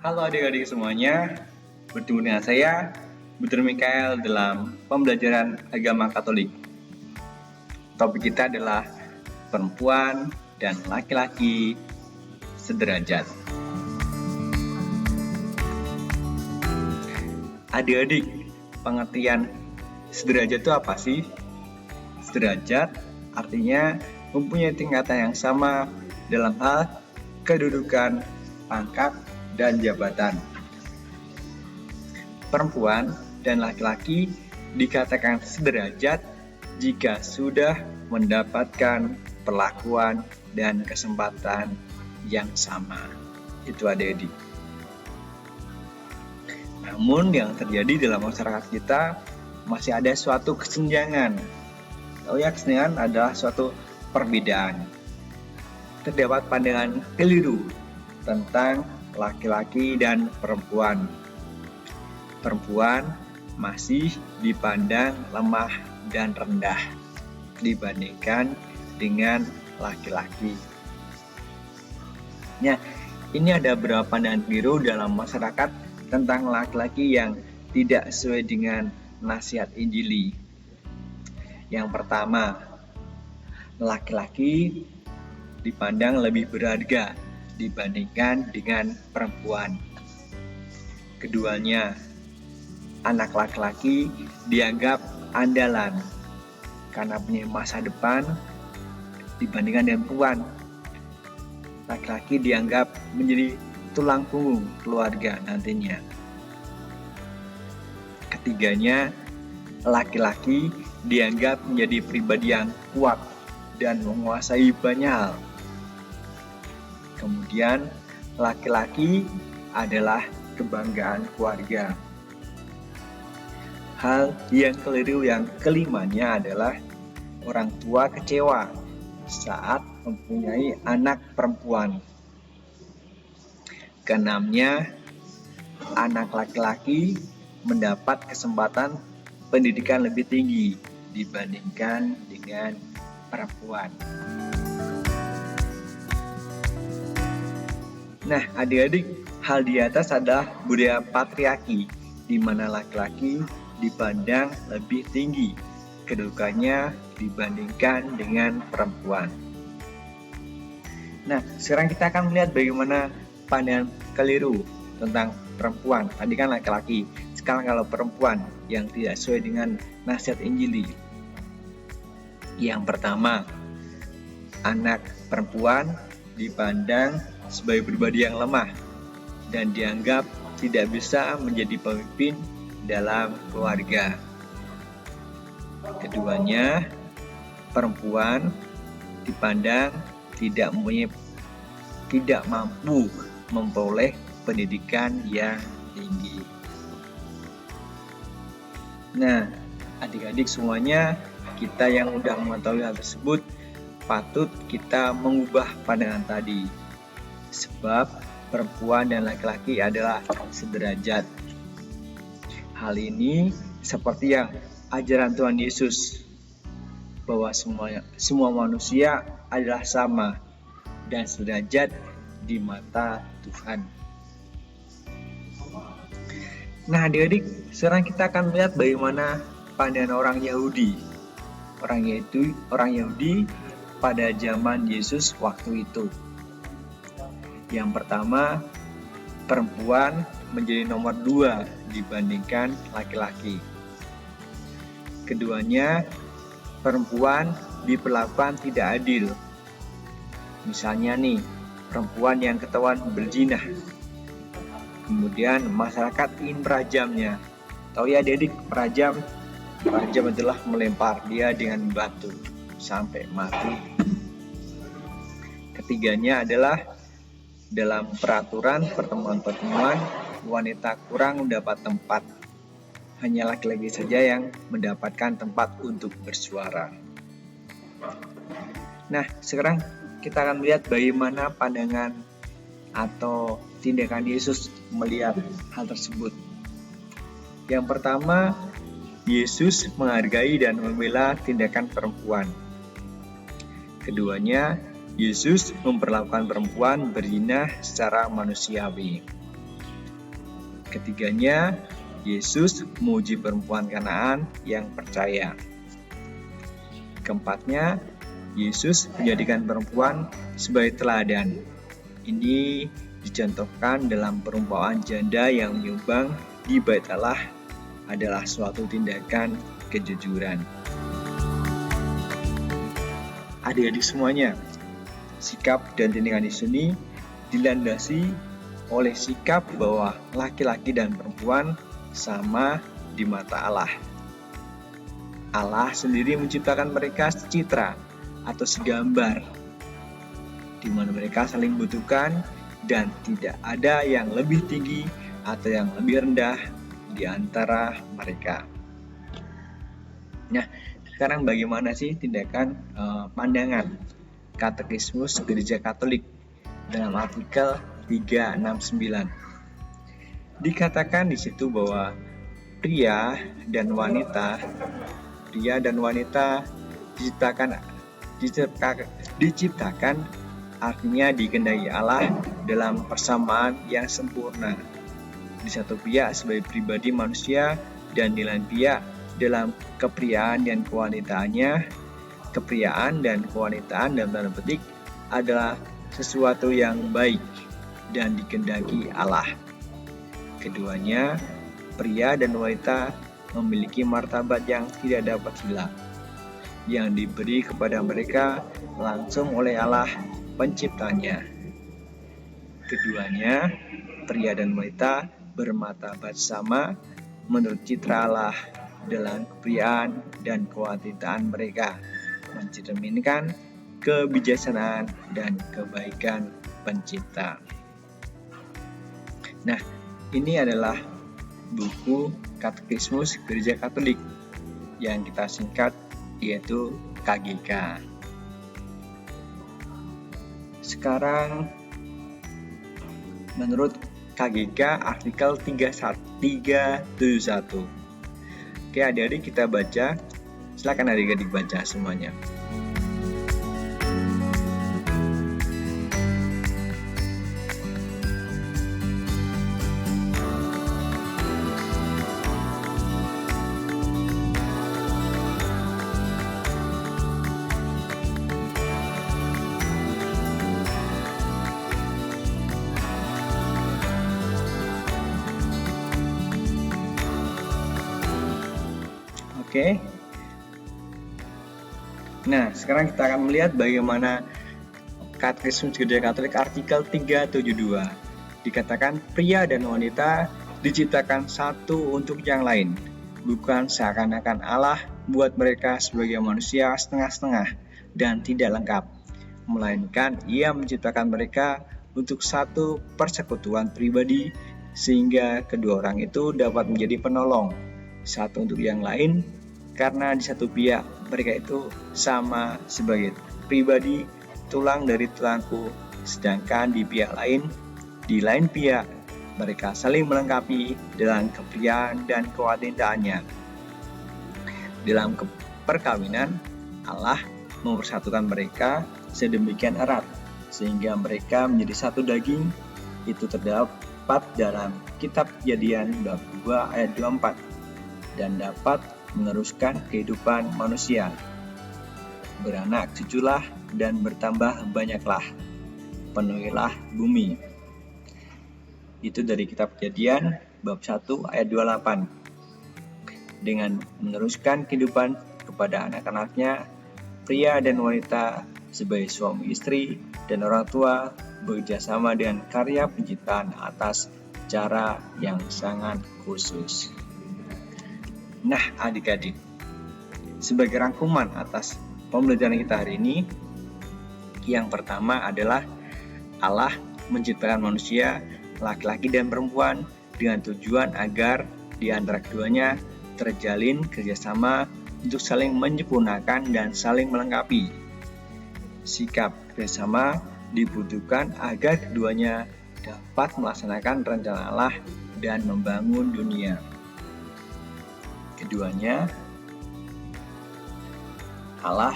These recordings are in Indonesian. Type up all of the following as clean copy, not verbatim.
Halo adik-adik semuanya, bertemu dengan saya, Buter Mikael dalam pembelajaran agama Katolik. Topik kita adalah perempuan dan laki-laki sederajat. Adik-adik, pengertian sederajat itu apa sih? Sederajat artinya mempunyai tingkatan yang sama dalam hal kedudukan, pangkat, dan jabatan. Perempuan dan laki-laki dikatakan sederajat jika sudah mendapatkan perlakuan dan kesempatan yang sama. Itu adik-adik. Namun yang terjadi dalam masyarakat kita masih ada suatu kesenjangan. Kesenjangan adalah suatu perbedaan. Terdapat pandangan keliru tentang laki-laki dan perempuan. Perempuan masih dipandang lemah dan rendah dibandingkan dengan laki-laki. Nah, ini ada beberapa pandangan keliru dalam masyarakat tentang laki-laki yang tidak sesuai dengan nasihat Injili. Yang pertama, laki-laki dipandang lebih berharga dibandingkan dengan perempuan. Keduanya, anak laki-laki dianggap andalan karena punya masa depan dibandingkan dengan perempuan. Laki-laki dianggap menjadi tulang punggung keluarga nantinya. Ketiganya, laki-laki dianggap menjadi pribadi yang kuat dan menguasai banyak hal. Kemudian, laki-laki adalah kebanggaan keluarga. Hal yang keliru yang kelimanya adalah orang tua kecewa saat mempunyai anak perempuan. Keenamnya, anak laki-laki mendapat kesempatan pendidikan lebih tinggi dibandingkan dengan perempuan. Nah, adik-adik, hal di atas adalah budaya patriarki, di mana laki-laki dipandang lebih tinggi kedudukannya dibandingkan dengan perempuan. Nah, sekarang kita akan melihat bagaimana pandangan keliru tentang perempuan. Tadi kan laki-laki, sekarang kalau perempuan yang tidak sesuai dengan nasihat Injili. Yang pertama, anak perempuan dipandang sebagai pribadi yang lemah dan dianggap tidak bisa menjadi pemimpin dalam keluarga. Keduanya, perempuan dipandang tidak mampu memperoleh pendidikan yang tinggi. Nah, adik-adik semuanya, kita yang sudah mengetahui hal tersebut patut kita mengubah pandangan tadi. Sebab perempuan dan laki-laki adalah sederajat. Hal ini seperti yang ajaran Tuhan Yesus, bahwa semua manusia adalah sama dan sederajat di mata Tuhan. Nah, adik-adik, sekarang kita akan melihat bagaimana pandangan orang Yahudi. Orang Yahudi pada zaman Yesus waktu itu. Yang pertama, perempuan menjadi nomor 2 dibandingkan laki-laki. Keduanya, perempuan diperlakukan tidak adil. Misalnya nih, perempuan yang ketahuan berzina. Kemudian masyarakat ingin merajamnya. Tahu ya adik-adik, merajam adalah melempar dia dengan batu sampai mati. Ketiganya adalah dalam peraturan pertemuan-pertemuan, wanita kurang mendapat tempat. Hanya laki-laki saja yang mendapatkan tempat untuk bersuara. Nah, sekarang kita akan melihat bagaimana pandangan atau tindakan Yesus melihat hal tersebut. Yang pertama, Yesus menghargai dan membela tindakan perempuan. Keduanya, Yesus memperlakukan perempuan berzina secara manusiawi. Ketiganya, Yesus memuji perempuan Kanaan yang percaya. Keempatnya, Yesus menjadikan perempuan sebagai teladan. Ini dicontohkan dalam perumpamaan janda yang menyumbang di Bait Allah adalah suatu tindakan kejujuran. Adik-adik semuanya, sikap dan tindakan Yesus ini dilandasi oleh sikap bahwa laki-laki dan perempuan sama di mata Allah. Allah sendiri menciptakan mereka secitra atau segambar, di mana mereka saling membutuhkan dan tidak ada yang lebih tinggi atau yang lebih rendah di antara mereka. Nah, sekarang bagaimana sih tindakan pandangan Katekismus Gereja Katolik dalam artikel 369? Dikatakan di situ bahwa pria dan wanita diciptakan artinya dikehendaki Allah dalam persamaan yang sempurna. Di satu pihak sebagai pribadi manusia dan di lain pihak dalam kepriaan dan kewanitaannya. Kepriaan dan kewanitaan dalam tanda petik adalah sesuatu yang baik dan dikehendaki Allah. Keduanya, pria dan wanita, memiliki martabat yang tidak dapat hilang, yang diberi kepada mereka langsung oleh Allah penciptanya. Keduanya, pria dan wanita, bermartabat sama menurut citra Allah dalam kepriaan dan kewanitaan mereka, mencerminkan kebijaksanaan dan kebaikan pencipta. Nah, ini adalah buku Katekismus Gereja Katolik yang kita singkat yaitu KGK. Sekarang menurut KGK artikel 371. Oke, adik-adik kita baca. Silakan adik-adik baca semuanya. Oke. Nah, sekarang kita akan melihat bagaimana Katekismus Gereja Katolik artikel 372. Dikatakan pria dan wanita diciptakan satu untuk yang lain, bukan seakan-akan Allah buat mereka sebagai manusia setengah-setengah dan tidak lengkap, melainkan Ia menciptakan mereka untuk satu persekutuan pribadi sehingga kedua orang itu dapat menjadi penolong satu untuk yang lain, karena di satu pihak mereka itu sama sebagai pribadi, tulang dari tulangku, sedangkan di lain pihak mereka saling melengkapi dalam kepriaan dan kewanitaannya. Dalam perkawinan, Allah mempersatukan mereka sedemikian erat sehingga mereka menjadi satu daging. Itu terdapat dalam kitab Kejadian bab 2 ayat 24 dan dapat meneruskan kehidupan manusia. Beranak cuculah dan bertambah banyaklah, penuhilah bumi. Itu dari kitab Kejadian bab 1 ayat 28. Dengan meneruskan kehidupan kepada anak-anaknya, pria dan wanita sebagai suami istri dan orang tua bekerjasama dengan karya penciptaan atas cara yang sangat khusus. Nah, adik-adik, sebagai rangkuman atas pembelajaran kita hari ini, yang pertama adalah Allah menciptakan manusia, laki-laki dan perempuan, dengan tujuan agar di antara keduanya terjalin kerjasama untuk saling menyempurnakan dan saling melengkapi. Sikap kerjasama dibutuhkan agar keduanya dapat melaksanakan rencana Allah dan membangun dunia. Keduanya, Allah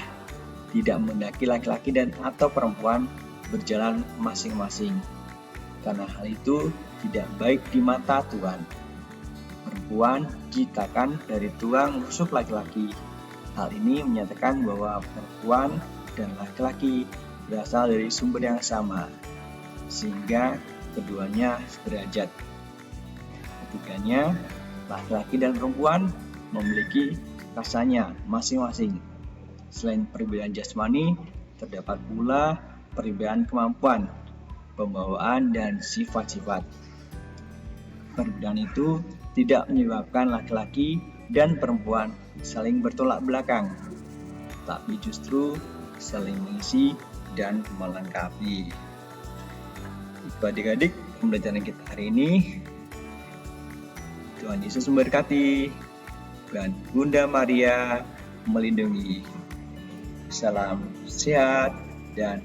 tidak menghendaki laki-laki dan atau perempuan berjalan masing-masing, karena hal itu tidak baik di mata Tuhan. Perempuan diciptakan dari tulang rusuk laki-laki. Hal ini menyatakan bahwa perempuan dan laki-laki berasal dari sumber yang sama, sehingga keduanya sederajat. Ketiganya, laki-laki dan perempuan memiliki rasanya masing-masing. Selain perbedaan jasmani, terdapat pula perbedaan kemampuan, pembawaan, dan sifat-sifat. Perbedaan itu tidak menyebabkan laki-laki dan perempuan saling bertolak belakang, tapi justru saling mengisi dan melengkapi. Itu adik-adik pembelajaran kita hari ini. Tuhan Yesus memberkati dan Bunda Maria melindungi. Salam sehat dan